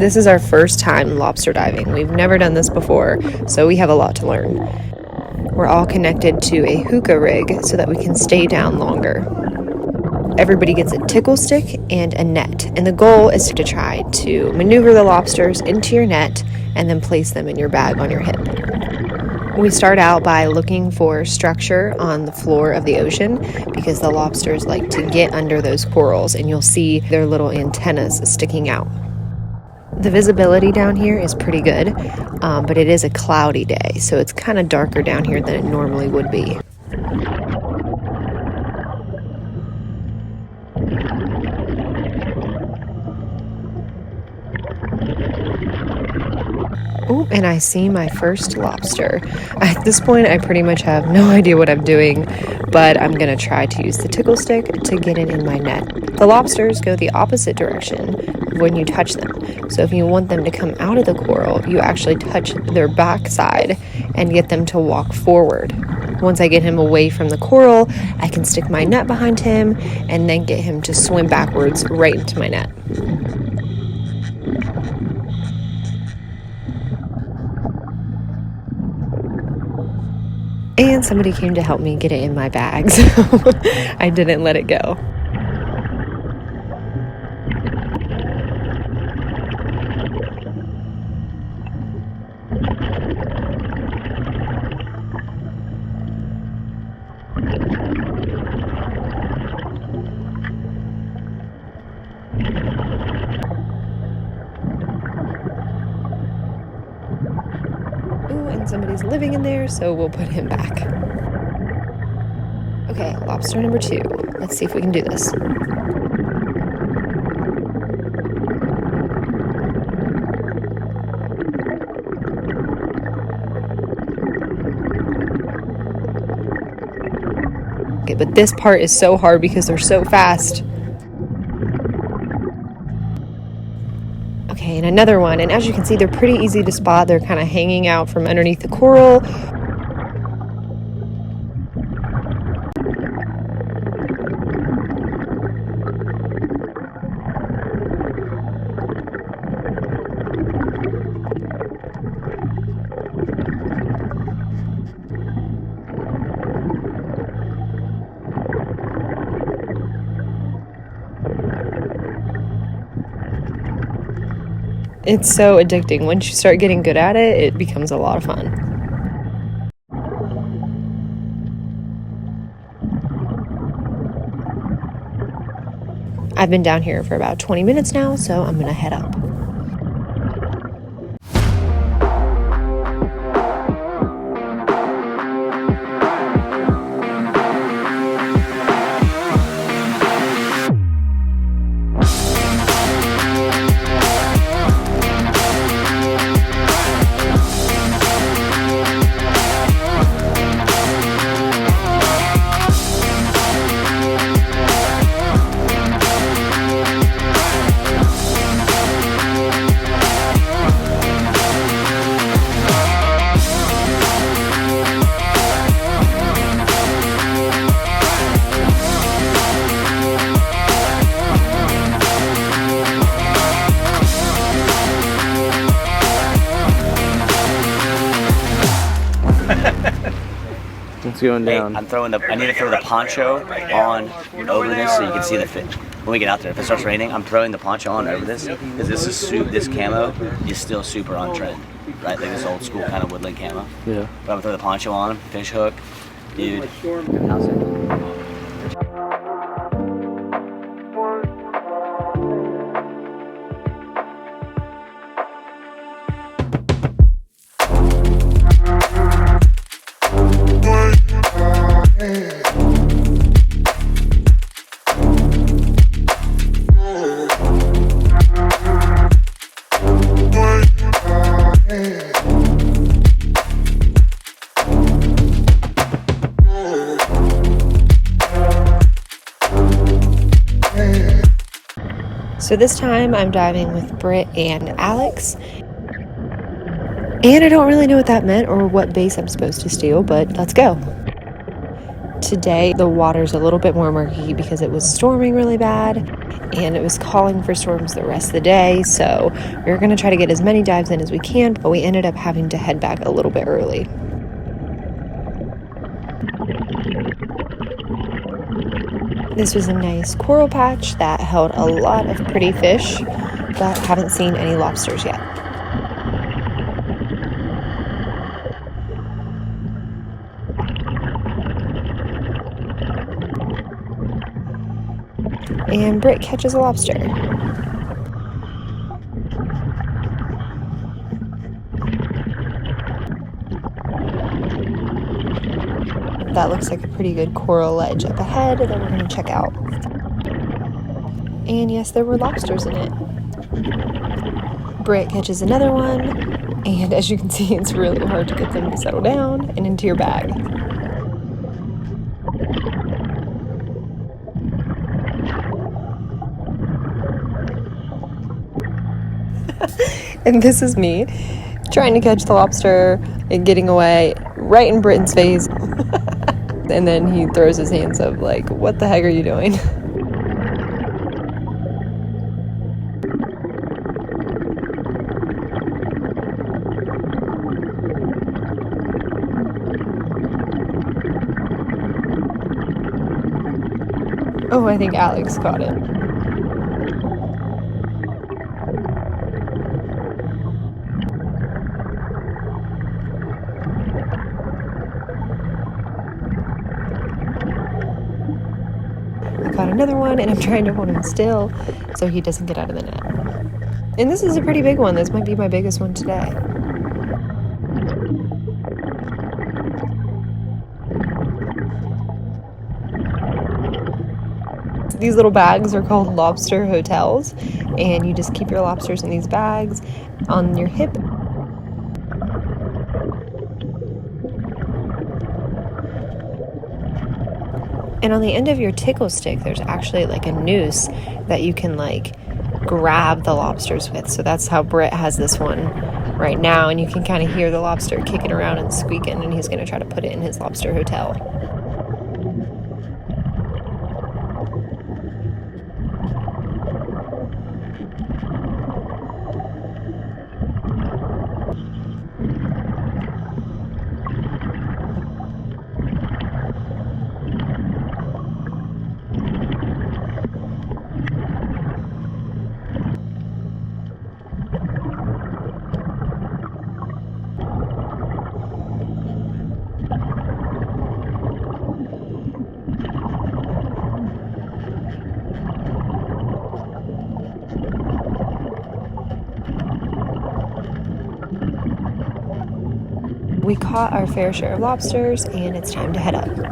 This is our first time lobster diving. We've never done this before, so we have a lot to learn. We're all connected to a hookah rig so that we can stay down longer. Everybody gets a tickle stick and a net, and the goal is to try to maneuver the lobsters into your net and then place them in your bag on your hip. We start out by looking for structure on the floor of the ocean because the lobsters like to get under those corals, and you'll see their little antennas sticking out. The visibility down here is pretty good, but it is a cloudy day, so it's kind of darker down here than it normally would be. Oh, and I see my first lobster. At this point, I pretty much have no idea what I'm doing, but I'm gonna try to use the tickle stick to get it in my net. The lobsters go the opposite direction when you touch them. So if you want them to come out of the coral, you actually touch their backside and get them to walk forward. Once I get him away from the coral, I can stick my net behind him and then get him to swim backwards right into my net. And somebody came to help me get it in my bag, so I didn't let it go. And somebody's living in there, so we'll put him back. Okay, lobster number 2. Let's see if we can do this. Okay, but this part is so hard because they're so fast. Okay, and another one, and as you can see, they're pretty easy to spot. They're kind of hanging out from underneath the coral. It's so addicting. Once you start getting good at it, it becomes a lot of fun. I've been down here for about 20 minutes now, so I'm gonna head up. It's going down. Hey, I need to throw the poncho on over this so you can see the fit. When we get out there, if it starts raining, I'm throwing the poncho on over this because this camo is still super on trend, right? Like this old school kind of woodland camo. Yeah. But I'm gonna throw the poncho on, fish hook, dude. How's it? So this time I'm diving with Britt and Alex. And I don't really know what that meant or what base I'm supposed to steal, but let's go. Today, the water's a little bit more murky because it was storming really bad and it was calling for storms the rest of the day. So we were going to try to get as many dives in as we can, but we ended up having to head back a little bit early. This was a nice coral patch that held a lot of pretty fish, but haven't seen any lobsters yet. And Britt catches a lobster. That looks like a pretty good coral ledge up ahead that we're going to check out. And yes, there were lobsters in it. Britt catches another one, and as you can see, it's really hard to get them to settle down and into your bag. And this is me trying to catch the lobster and getting away right in Britton's face. And then he throws his hands up like, what the heck are you doing? Oh, I think Alex caught it. Caught another one, and I'm trying to hold him still so he doesn't get out of the net. And this is a pretty big one. This might be my biggest one today. These little bags are called lobster hotels, and you just keep your lobsters in these bags on your hip. And on the end of your tickle stick, there's actually like a noose that you can like grab the lobsters with. So that's how Britt has this one right now. And you can kind of hear the lobster kicking around and squeaking, and he's going to try to put it in his lobster hotel. We caught our fair share of lobsters, and it's time to head up. There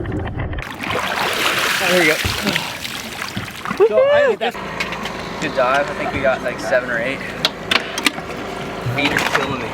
we go. So good dive. I think we got like 7 or 8. Feet are killing me.